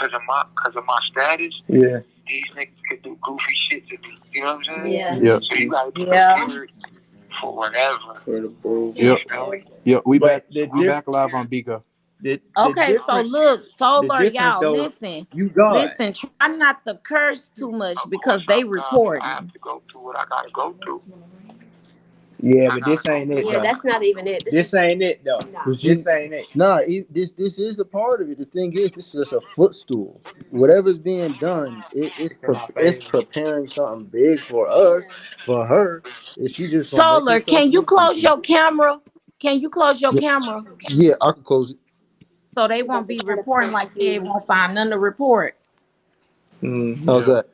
Cause of my status. Yeah. These niggas could do goofy shit to me. You know what I'm saying? Yeah. Yep. So you gotta be prepared for whatever. For the bull. Yep. Yep. We But back live on Bigo. Okay, so look, Solar, y'all, though, listen. you God. Listen, try not to curse too much because they recording. I have to go through what I gotta go through. Yeah, but this ain't it. Yeah, though. that's not even it. This ain't it though. No. This ain't it. Nah, this is a part of it. The thing is, this is just a footstool. Whatever's being done, it's preparing something big for us, for her. Is she just gonna make Solar, herself can you look close stupid? your camera? Can you close your camera? Yeah, I can close it. So they won't be reporting like they won't find none to report. How's that?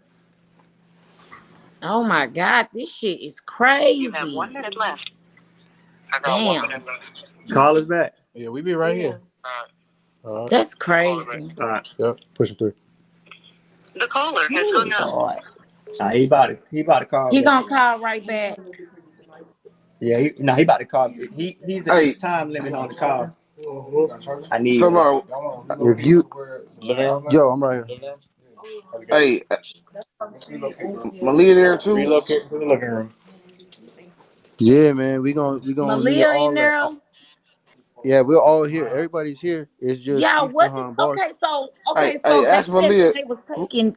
Oh my God, this shit is crazy. You have 1 minute left. I got Damn. 1 minute left. Call us back. Yeah, we be right here. All right. That's crazy. All right. Yep. Push it through. The caller has hung up. Lord. He about to call. He back. gonna call right back. Yeah, he about to call. He's a time limit on the call. I need Review. Yo, I'm right here. Hey, Malia there too. relocate to the living room. Yeah, man, we gonna leave Malia all in that. there. Yeah, we're all here. Everybody's here. It's just Yeah, she's what? behind bars. Okay, so Hey, they ask said Malia. they was taking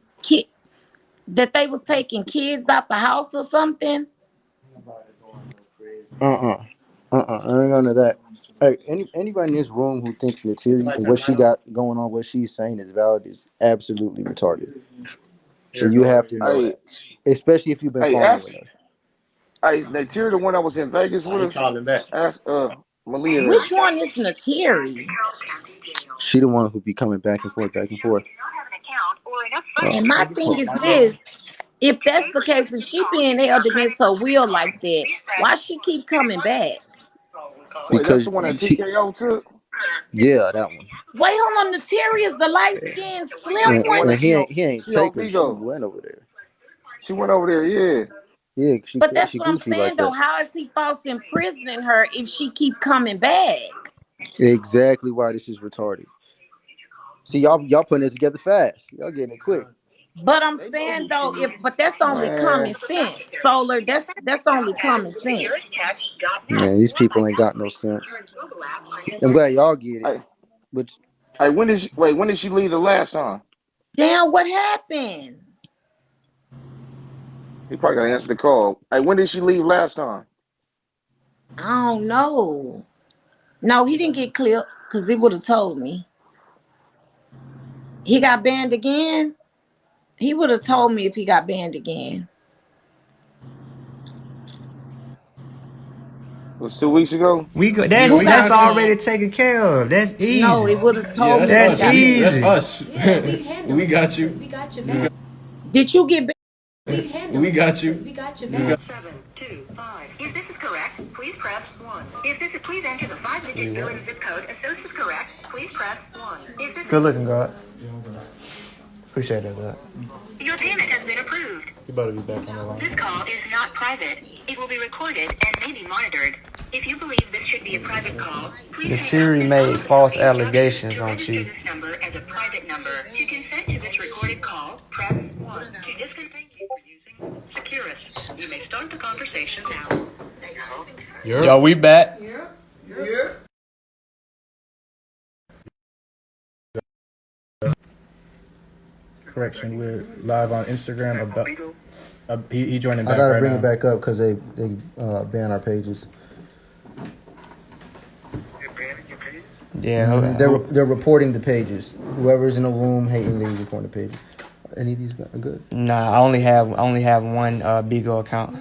they was taking kids out the house or something. I ain't none of that. Hey, anybody in this room who thinks Natiri and what she got going on, what she's saying is valid, is absolutely retarded. So you have to know that, especially if you've been following Ask. us. Hey, Natiri, the one that was in Vegas with us. Calling back. Ask Malia there. Which one is Natiri? She the one who be coming back and forth, back and forth. And my thing is this: if that's the case, if she being held against her will like that, why she keep coming back? Wait, that's Because the one that she, TKO took. yeah, that one. Wait, hold on. Natiri is the light skinned slim And, The one one. that and he ain't she on take her. She Bigo. went over there. She went over there. Yeah. Yeah, But that's she what I'm goofy saying like though. that. How is he false imprisoning her if she keep coming back? Exactly why this is retarded. See, y'all putting it together fast. Y'all getting it quick. But I'm saying though, but that's only common sense. Solar, that's only common sense. Man, these people ain't got no sense. I'm glad y'all get it. Hey, But when did she leave the last time? Damn, what happened? He probably gotta answer the call. Hey, when did she leave last time? I don't know. No, he didn't get clipped because he would have told me. He got banned again? He would have told me if he got banned again. It was 2 weeks ago. That's already taken care of. That's easy. No, he would have told me. That's easy. That's us. We got you. Did you get banned? We got you. 725. If this is correct, please press 1. Please enter the 5-digit billing zip code. If this is correct, please press 1. Good looking, God. Appreciate that, God. Your payment has been approved. You better be back on the line. This call is not private. It will be recorded and may be monitored. If you believe this should be a private call, please Natiri made false allegations on register Chief. this number as a private number. To consent to this recorded call, press 1. To discontinue using Securus, you may start the conversation now. Yo, we back. Correction, we're live on Instagram. About he joining back. I gotta right bring now. it back up because they ban our pages. Yeah, They're reporting the pages. Whoever's in the room hating, they report the pages. Any of these are good? Nah, I only have one Bigo account.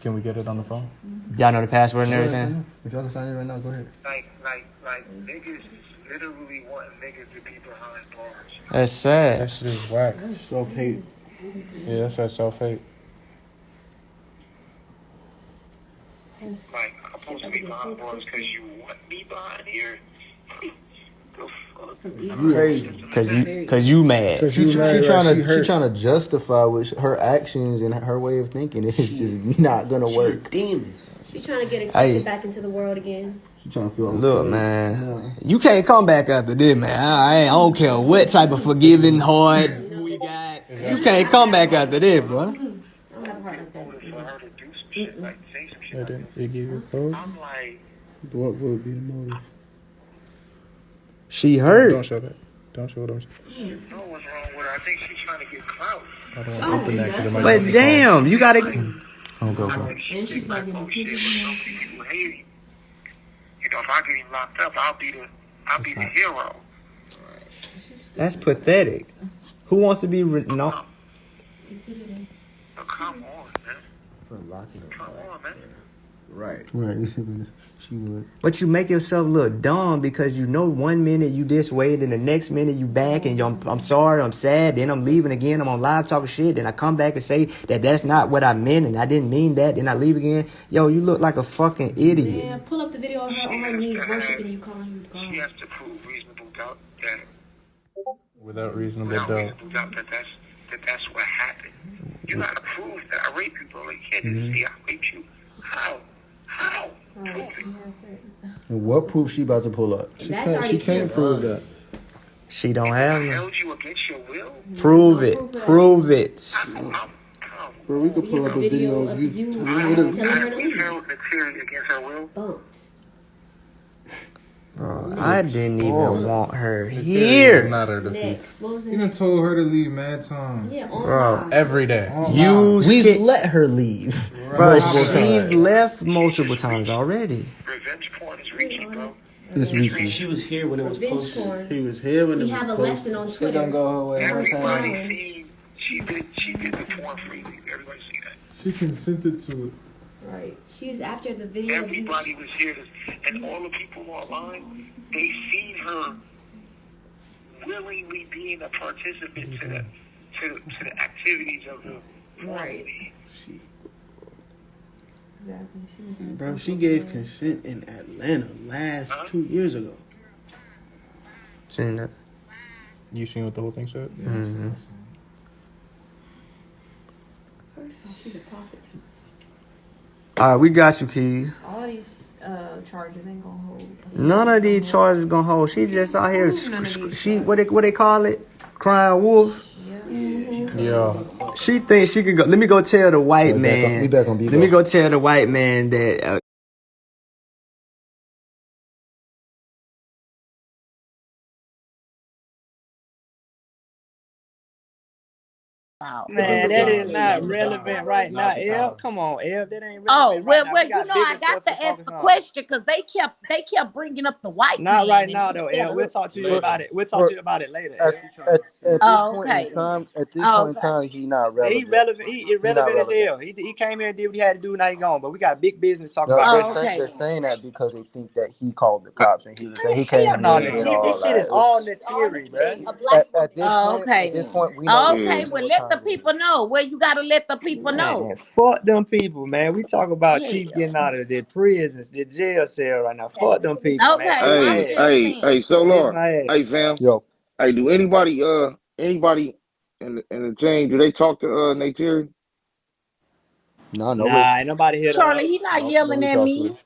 Can we get it on the phone? Y'all know the password and everything. If y'all can sign in right now, go ahead. Like niggas literally want niggas to be behind bars. That's sad. That shit is whack. Self-hate. Yeah, that's that self-hate. Like, I'm supposed to be behind bars because you want me behind here? Cause you mad. She trying to justify her actions and her way of thinking. It's just not gonna work. She's trying to get accepted back into the world again. She trying to feel Look, man, you can't come back after this, man. I don't care what type of forgiving heart we got. You can't come back after this, bro. They give you a code. what would be the motive? She hurt. Don't show that. Don't show them. No, what's wrong with her? I think she's trying to get clout. I don't want to open that because it might But damn, you gotta. Oh, go. And she's not getting attention. You know, if I get him locked up, I'll be the hero. That's pathetic. Who wants to be no? So come on, man. For locking her Come on, man. Right. She would. But you make yourself look dumb because you know 1 minute you this way, then the next minute you back and I'm sorry, I'm sad, then I'm leaving again, I'm on live talking shit, then I come back and say that that's not what I meant and I didn't mean that, then I leave again. Yo, you look like a fucking idiot. Yeah, pull up the video of her on her knees worshiping you, calling you God. She has to prove reasonable doubt that Without reasonable doubt. that's what happened. You gotta prove that I raped you, bro. You can't just say I raped you. How? Prove it. And what proof she about to pull up? She can't prove that. She don't have I no. held you against your will. Prove it. Bro, we could pull up a video of you. I held Natalia against her will. Bro, I didn't even want her here. Not her defeat. You done told her to leave mad time. Yeah, Bro, every day. We've let her leave. Bro, she's left multiple times already. Revenge porn is reaching, bro. It's reaching. She was here when it was Revenge posted. porn. He was here when We it was have a posted. lesson on She Twitter. don't go her way every time. Everybody seen she did the porn freely. Everybody seen that. She consented to it. Right. She is after the video. Everybody was here, and all the people online, they seen her willingly being a participant to the activities of the Right. Bro, she gave consent in Atlanta last 2 years ago. Seen that? You seen what the whole thing said? Mm-hmm. She's a prostitute. All right, we got you, Keys. All these charges ain't gonna hold. None of these charges gonna hold. She just out here. What they call it? Crying wolf. Yeah. She thinks she could go. Let me go tell the white man. We back on Let me go tell the white man that. Man, that is not relevant right now, El. Come on, El. That ain't relevant. Oh, well, right now. you know, I got to ask the question because they kept bringing up the white Not man. right now, though, El. We'll talk to you about it. We'll talk to you about it later. At this point in time, he not relevant. He relevant. He irrelevant as hell. He came here and did what he had to do. Now he gone. But we got big business to talk about. They're saying that because they think that he called the cops and he came No, in and all this shit is all Natiri, bro. At this point, we know. Okay, well, let the people know. Well, you got to let the people know. Man, fuck them people, man. We talk about Chief getting out of the prisons, the jail cell right now. Fuck them people, Okay, man. Hey, so Lord, hey fam, yo, hey, do anybody in the team, do they talk to Natiri? Nah, ain't nobody here. Charlie, he not yelling at me.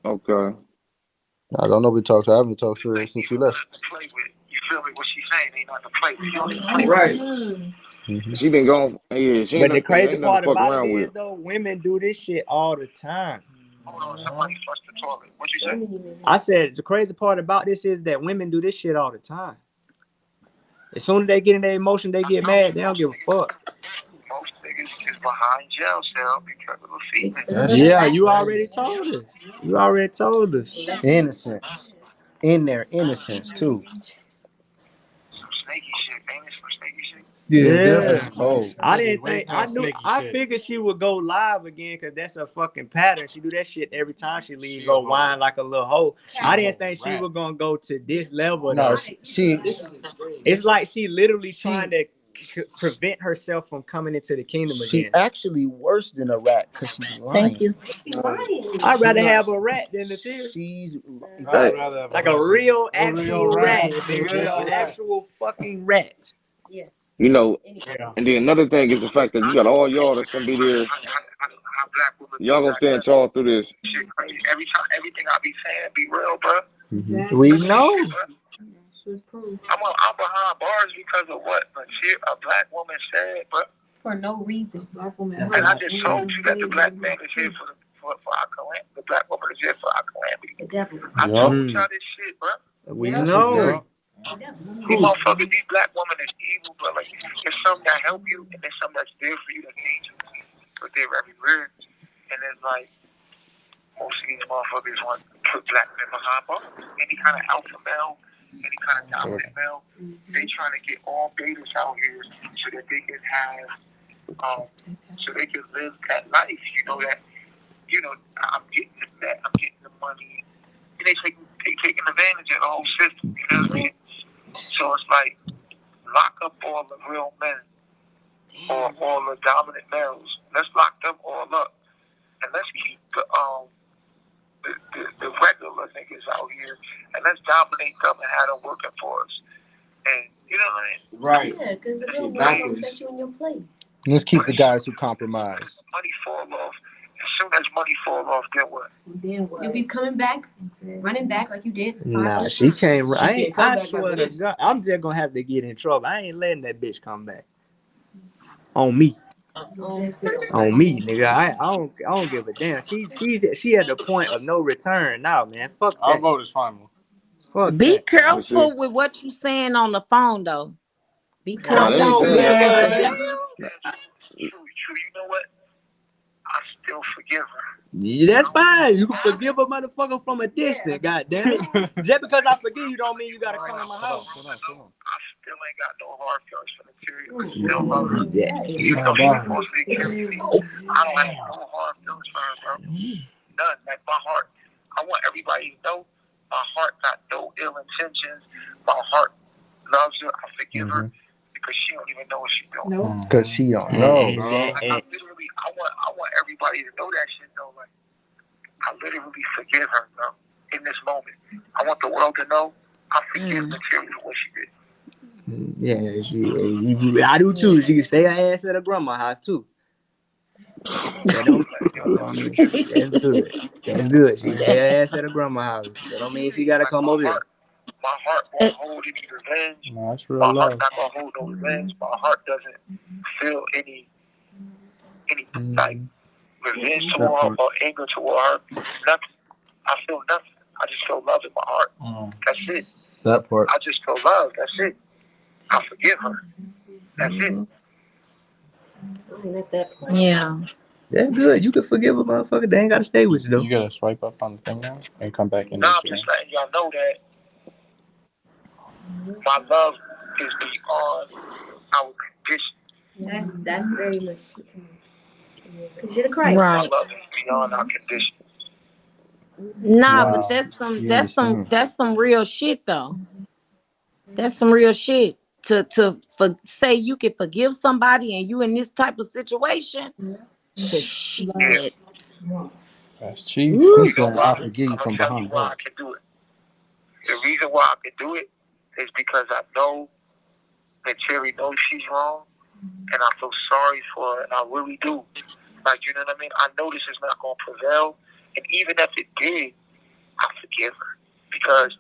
Okay. I don't know. We talked to her. I haven't talked to her since she left. You feel me? What she's saying ain't nothing to play with. You don't play with. Right. She been gone. Yeah, But the crazy part about it is, though, women do this shit all the time. Hold on, somebody flushed the toilet. What you say? I said the crazy part about this is that women do this shit all the time. As soon as they get in their emotion, they get mad. They don't give a fuck. Most niggas is behind jail cell because of a female. Yeah, you already told us. Innocence. In their innocence, too. Some snaky shit, ain't it? Some snaky shit. Yeah. Oh. I figured she would go live again because that's a fucking pattern. She do that shit every time she leave, go whine like a little hoe. I didn't think she was gonna go to this level. No, it's like she literally trying to prevent herself from coming into the kingdom again. She actually worse than a rat because she's lying. Thank you. I'd rather have a rat than a tear. She's like a real actual rat. An actual fucking rat. You know, and then another thing is the fact that you got all y'all that's gonna be there. how black women. Y'all gonna stand tall through this. Shit crazy. Everything I be saying be real, bro. Mm-hmm. We know. I'm behind bars because of what a black woman said, bro. For no reason. Black woman. And I just told you that the black man is here for our calamity. The black woman is here for our calamity. I told y'all this shit, bro. We know. These motherfuckers, these black women is evil, but like, there's some that help you, and there's some that's there for you that need you. But they're everywhere. And it's like, most of these motherfuckers want to put black men behind bars. Any kind of alpha male, any kind of dominant male, they trying to get all betas out here so that they can have, so they can live that life. You know, I'm getting that, I'm getting the money. And they taking advantage of the whole system, you know what I mean? So it's like, lock up all the real men or all the dominant males. Let's lock them all up, and let's keep the regular niggas out here, and let's dominate them and have them working for us. And you know what I mean? Right. Yeah, because the real men don't set you in your place. Let's keep the guys who compromise. Money fall off. As soon as money fall off, then what? You'll be coming back, running back like you did. Nah, she can't. I swear to God, I'm just gonna have to get in trouble. I ain't letting that bitch come back. On me. On me, nigga. I don't give a damn. She at the point of no return now, man. Fuck that. Our vote is final. Fuck Be that. careful with what you saying on the phone, though. Be careful. True, you know what? I still forgive her. Yeah, that's fine. You can forgive a motherfucker from a distance, goddamn it. Just because I forgive you don't mean you gotta come to my house. I still ain't got no hard feelings for material. Still love her. Yeah. Even though she's supposed to be careful, I don't have no hard feelings for her, bro. None. Like, my heart, I want everybody to know my heart got no ill intentions. My heart loves her. I forgive her because she don't even know what she's doing. Because she don't know. I want everybody to know that shit, though. Like, I literally forgive her, bro, in this moment. I want the world to know I forgive Material for what she did. Yeah, I do too. She can stay her ass at her grandma's house too. That don't, that's good. That's good. She can stay her ass at her grandma's house. That don't mean she gotta come over here. My heart won't hold any revenge. No, that's real My love. heart not gonna hold no revenge. My heart doesn't feel any like revenge toward her or anger toward her. Nothing. I feel nothing. I just feel love in my heart. That's it. That part. I just feel love. That's it. I forgive her. That's it. Yeah. That's good. You can forgive a motherfucker. They ain't gotta stay with you though. You gotta swipe up on the thing now and come back in. Now I'm just letting y'all know that my love is beyond our condition. That's very much because you're the Christ. Right. My love is beyond our condition. Nah, but that's some real shit though. That's some real shit. Say you can forgive somebody and you in this type of situation. Shit. That's cheap. He said, I forgive you from behind bars. I can do it. The reason why I can do it is because I know that Cherry knows she's wrong, and I feel sorry for her, and I really do. Like, you know what I mean? I know this is not going to prevail, and even if it did, I forgive her because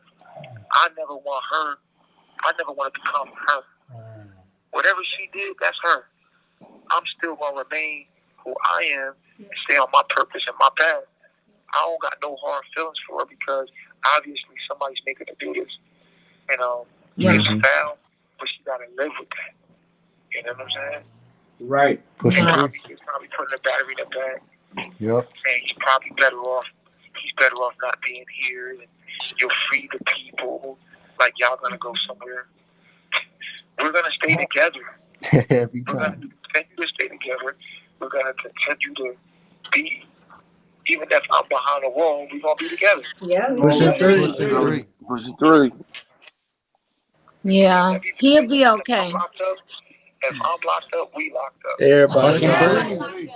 I never want to become her. Whatever she did, that's her. I'm still going to remain who I am and stay on my purpose and my path. I don't got no hard feelings for her because obviously somebody's making her do this. And it's foul, but she got to live with that. You know what I'm saying? Right. He's probably putting a battery in the back. Yep. And he's probably better off. He's better off not being here. And you'll free the people. Like, y'all going to go somewhere. We're going to stay together. Every We're going to time. continue to stay together. We're going to continue to be, even if I'm behind the wall, we're going to be together. Yeah. Pushing three. Yeah. He'll be okay. If I'm locked up, we locked up. Everybody.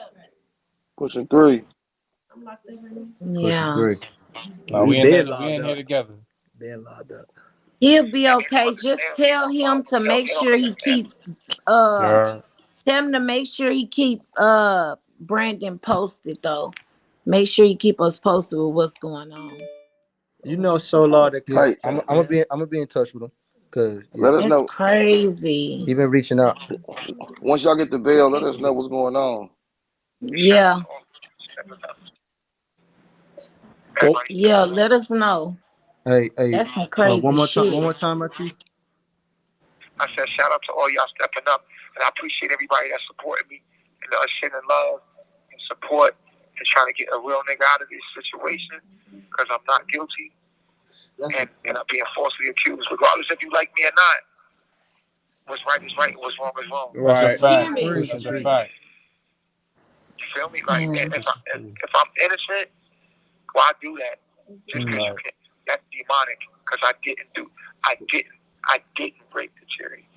Pushing three. Yeah. No, we in here together. Been locked up. He'll be okay. Just tell him to make sure he keep tell him to make sure he keep Brandon posted though. Make sure you keep us posted with what's going on. You know, Solar the Yeah, contact. I'm gonna be in touch with him. Cause Let us That's know. crazy. he been reaching out. Once y'all get the bail, let us know what's going on. Yeah. Oh, Yeah, let us know. Hey, That's some crazy shit. one more time, Chief. I said, shout out to all y'all stepping up, and I appreciate everybody that supported me and sending love and support and trying to get a real nigga out of this situation because I'm not guilty and I'm being falsely accused, regardless if you like me or not. What's right is right, and what's wrong is wrong. That's a fact. Period. That's a fact. You feel me? Like, if I'm innocent, why do that? Just because you can. That's demonic. Because I didn't rape the cherry,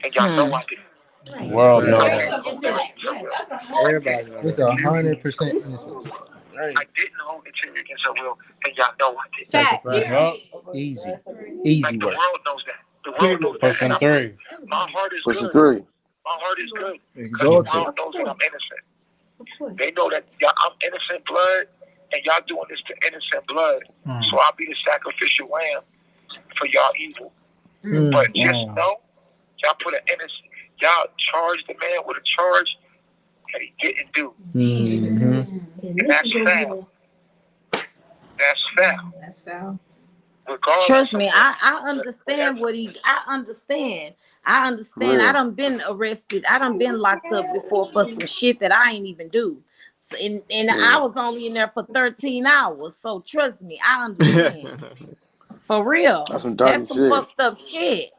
and y'all know I didn't. World know Bring that. some intellect. Yeah, that's a hard everybody know It's that. 100% innocence. Right. I didn't hold the cherry against her will, and y'all know I didn't. fact. Yup. Easy Like, the work. world knows that. The world knows that. Pushing three. My heart is Pushing good. 3. My heart is good. Because the Exalted. world knows that I'm innocent. They know that I'm innocent blood, and y'all doing this to innocent blood. So I'll be the sacrificial lamb for y'all evil. But just know, y'all put an innocent, y'all charged the man with a charge that he didn't do. And that's foul. That's foul. That's foul. Regardless Trust me, of I understand I understand. I done been arrested. I done been locked up before for some shit that I ain't even do. So, and I was only in there for 13 hours. So trust me, I understand. For real. That's some dirty Some shit. fucked up shit.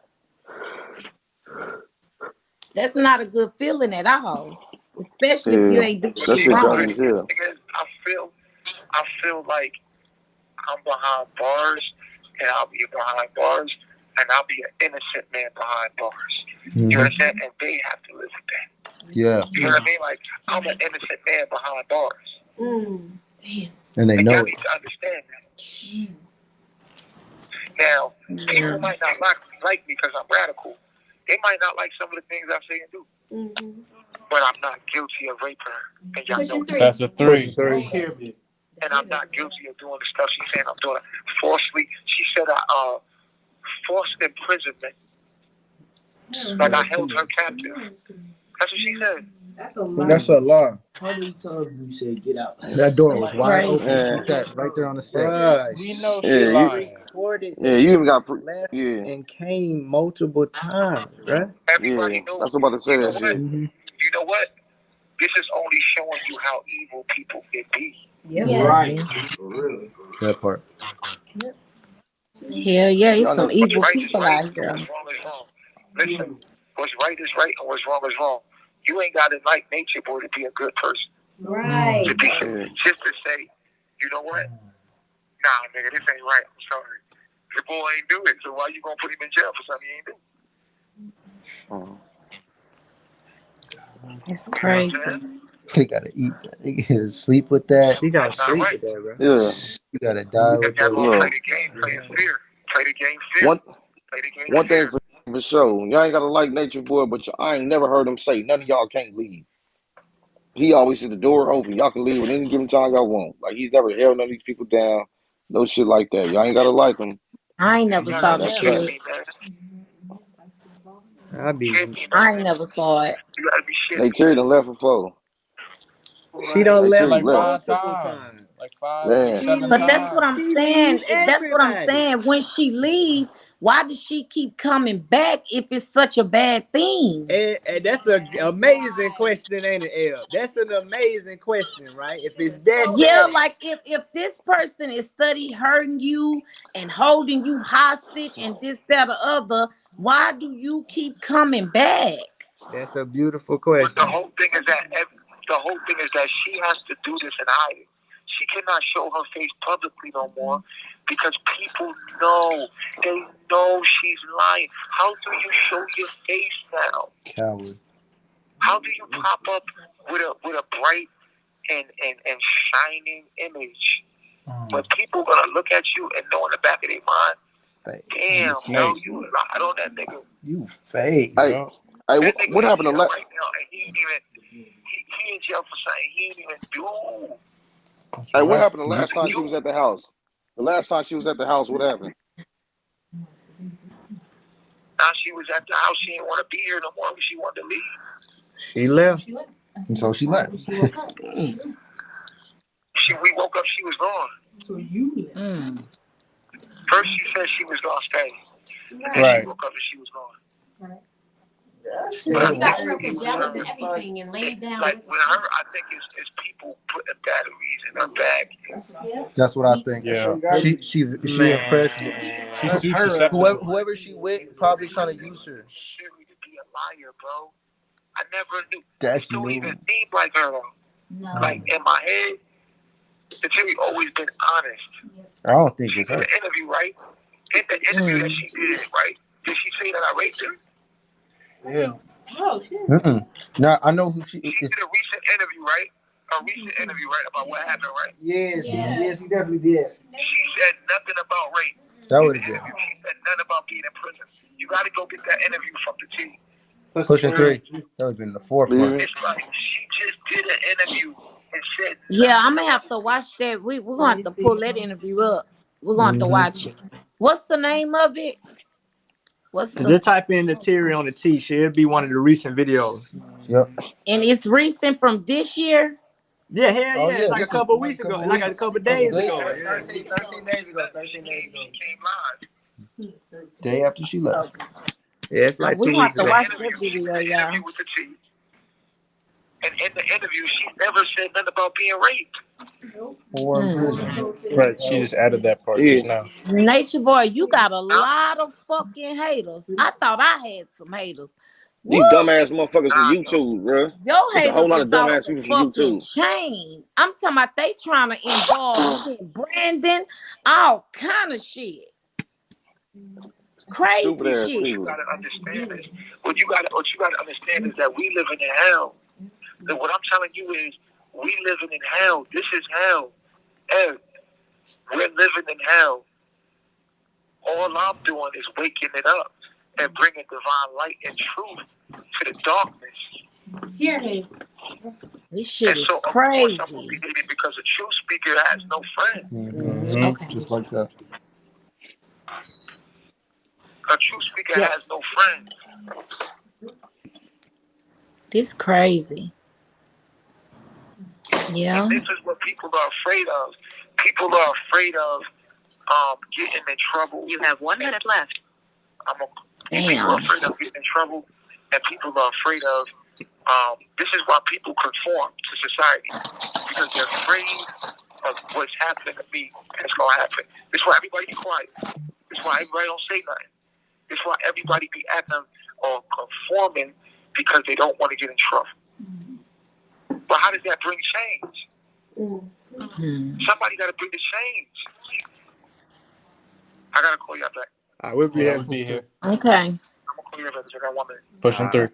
That's not a good feeling at all. Especially if you ain't do That shit shit wrong. dirty as hell. I feel like I'm behind bars, and I'll be behind bars, and I'll be an innocent man behind bars. You understand? And they have to live with that. Yeah. You know what I mean? Like, I'm an innocent man behind bars. Damn. And they know y'all it. need to understand that. Now, people might not like me because I'm radical. They might not like some of the things I say and do. But I'm not guilty of raping her. And y'all know that. That's a 3. And I'm not guilty of doing the stuff she's saying I'm doing. Falsely, she said forced imprisonment. Like I held her captive. That's what she said. That's a lie. That's a lie. How many times you said get out? That door was wide open. Yeah. She sat right there on the steps. Bruh, We know she she lying. recorded Yeah, that you she even got left yeah. and came multiple times, bruh. Everybody knows. That's what I'm about to say that shit. You know what? This is only showing you how evil people can be. Yeah. Right. That part. Hell yeah, it's Y'all some know evil What's right is people right, out and here. what's wrong is wrong. Listen, what's right is right, and what's wrong is wrong. You ain't got to like nature boy to be a good person. Right. Just to say, you know what? Nah, nigga, this ain't right. I'm sorry. The boy ain't do it, so why you gonna put him in jail for something he ain't do? It's crazy. They gotta eat that. They gotta sleep with that. She gotta That's not sleep right. with that, bro. Yeah. You gotta die with If y'all gonna that. play the game, play in fear. Play the game fear. Play the game One fear. thing for sure, y'all ain't gotta like Nature Boy, but I ain't never heard him say none of y'all can't leave. He always said the door open. Y'all can leave at any given time y'all want. Like he's never held none of these people down. No shit like that. Y'all ain't gotta like him. I ain't never saw the That's shit. fact. I ain't never saw it. You gotta be shit. They Terry done left before. She done They left Terry like left. multiple times. Like 5, Man. 6, 7 But that's times. what I'm She saying. leave That's what I'm everybody. saying. When she leave, why does she keep coming back if it's such a bad thing? And that's an amazing question, ain't it, El? That's an amazing question, right? If it's that Yeah, bad. like if this person is study hurting you and holding you hostage and this, that, or other, why do you keep coming back? That's a beautiful But question. the whole thing is that she has to do this in hiding. She cannot show her face publicly no more because people know. They know she's lying. How do you show your face now? Coward. How do you pop up with a bright and shining image? But people gonna look at you and know in the back of their mind, damn, yo, you lied on that nigga. You fake. Hey, That nigga what happened to in jail right now, and he ain't even. He in jail for something he didn't even do. Hey, what happened the last time she was at the house? The last time she was at the house, what happened? Now she was at the house. She didn't want to be here no more. She wanted to leave. She left. And so she left. We woke up. She was gone. First she said she was gonna stay. And then Right. she woke up and she was gone. You got in her pajamas and everything and laid down. Like with her, I think it's people putting batteries in her bag. That's what I think. Yeah. She impressed me. She's too susceptible. Whoever she with probably trying to use her. Sherry to be a liar, bro. I never knew. That's She don't new. even seem like her though. Like in my head, the Terry always been honest. I don't think She it's did her. an interview, right? In the interview that she did, right? Did she say that I raped her? Yeah. Oh, shit. Now I know who she She is. did a recent interview, right? A recent interview, right, about what happened, right? Yes, yes, he definitely did. She said nothing about rape. That In would the have been interview, she said nothing about being in prison. You got to go get that interview from the T. pushing 3. That would have been the forefront. It's like she just did an interview and said. Yeah, I'm gonna have to watch that. We're gonna have to pull that interview up. We're gonna have to watch it. What's the name of it? Just type in the Terry on the T-shirt. It'll be one of the recent videos. Yep. And it's recent from this year. Yeah, hell yeah. Oh, It's yeah, like a this couple is weeks like ago. a couple Like a weeks. couple days Good. ago. 13 Yeah. days ago. She came live. Day after she left. Yeah, it's like We're 2 gonna have weeks to ago. watch that video, y'all. Interview with the T. And in the interview, she never said nothing about being raped. Or in prison. Right. She just added that part just now. Nature Boy, you got a lot of fucking haters. I thought I had some haters. These Woo! dumbass motherfuckers from YouTube, bro. Your There's a whole haters lot of is off dumbass the people from fucking YouTube. chain. I'm talking about they trying to involve me and Brandon, all kind of shit. Crazy Stupid ass shit. You people. gotta understand is what you gotta understand is that we living in hell. That what I'm telling you is we living in hell. This is hell. And we're living in hell. All I'm doing is waking it up and bringing divine light and truth to the darkness. Here it is. This shit And is so, of course, I'm crazy. gonna be hated because a true speaker has no friends. Okay. Just like that. A true speaker has no friends. This crazy. Yeah. And this is what people are afraid of. People are afraid of getting in trouble. You have 1 minute left. People are afraid of getting in trouble, and people are afraid of. This is why people conform to society because they're afraid of what's happening to me. That's gonna happen. This is why everybody be quiet. This is why everybody don't say nothing. This is why everybody be acting or conforming because they don't want to get in trouble. But how does that bring change? Somebody got to bring the change. I gotta call y'all back. All right, we'll be here. Okay. I'm gonna call you back. I got 1 minute. Pushing 3.